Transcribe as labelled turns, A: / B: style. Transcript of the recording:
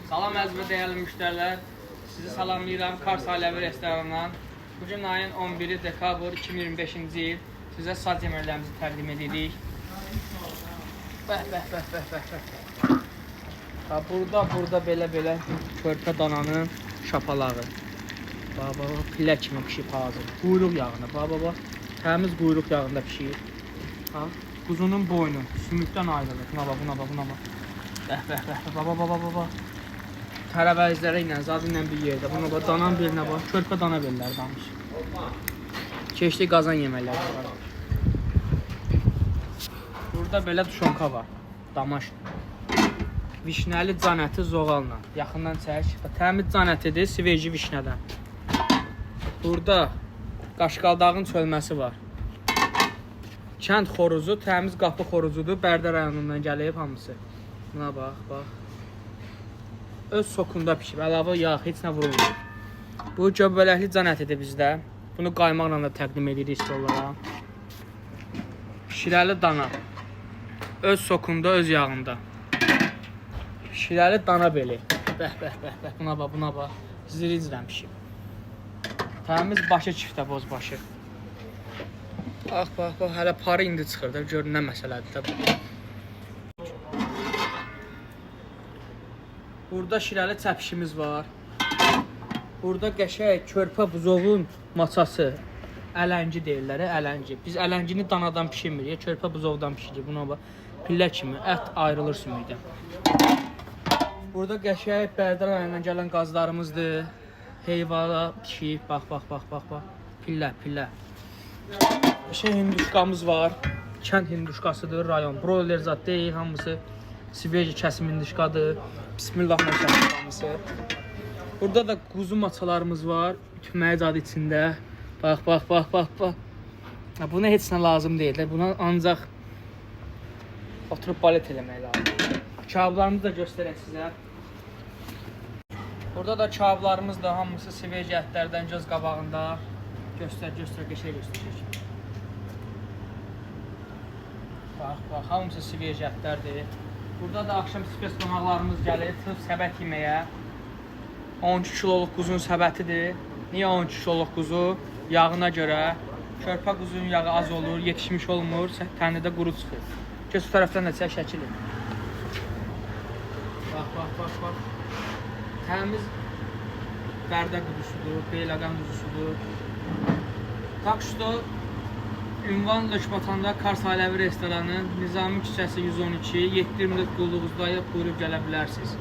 A: Salam əziz və dəyərli müştərilər. Sizi salamlayıram Kars Ailəvi restoranından. Bugün ayın 11-i dekabr 2025-ci il sizə saz yeməklərimizi təqdim edirik. Bəh. Burada belə körpə dananın şapalağı. Baba, pillə kimi pişib hazır. Quyruq yağında, baba. Təmiz quyruq yağında pişir. Quzunun boynu sümükdən ayrılır. Buna bax. Bəh. Baba. Tərəvəzləri ilə, zadı ilə bir yerdə. Buna bax, danan birinə bax, körpə dana bellər danış. Keçdi qazan yeməkləri var. Burada belə tuşonka var, damaş. Vişnəli can əti zoğalla, yaxından çək. Təmiz can ətidir, sveji vişnədən. Burada qaşqaldağın çölməsi var. Kənd xoruzu, təmiz qapı xoruzudur, Bərdə rayonundan gəlib hamısı. Buna bax. Öz sokunda pişib, əlavə yağ, heç nə vurulmur. Bu göbələkli can ətidir bizdə. Bunu qaymaqla da təqdim edirik stollara. Şirəli dana. Öz sokunda, öz yağında. Şirəli dana beli. Bəh. Buna bax. Ziricdən pişib. Təmiz başı çiftə boz başı. Bax, hələ parı indi çıxır da, gör nə məsələdir də bu. Burada şirəli çəpişimiz var. Burada qəşəng körpə buzovun maçası. Ələngi deyirlər, ələngi. Biz ələngini danadan pişirmirik, körpə buzovdan pişiririk. Buna bax, pillə kimi ət ayrılır sümükdən. Burada qəşəng Bərdə rayonundan gələn qazlarımızdır. Heyvala pişib, bax. Pillə. Qəşəng hinduşkamız var. Kənd hinduşkasıdır, rayon. Broiler zat deyil, hamısı sveji kəsim hinduşkadır. Bismillah hamısı. Burada da quzu maçalarımız var. Tüməyi zadı içində. Bax. Buna heç nə lazım deyil. Buna ancaq oturub balet eləmək lazım. Kağıtlarımızı da göstərək sizə. Burada da kağıtlarımız da hamısı sveji ətlərdən göz qabağında. Göstər, qəşəng göstərək. Bax, hamısı sveji ətlərdir. Burada da axşam spes qonaqlarımız gəlir, sırf səbət yeməyə. 12 kiloluq quzun səbətidir. Niyə 12 kiloluq quzu? Yağına görə. Körpə quzun yağı az olur, yetişmiş olmur, tənədə quru çıxır. Göz tərəfdən də çək şəkili. Bax. Təmiz Bərdə quzusudur, Beyləqan quzusudur. Tak что ünvan Lökbatanda Kars Ailəvi restoranı, Nizami küçəsi 112, 7-24 qulluğuzdayıb buyurub gələ bilərsiniz.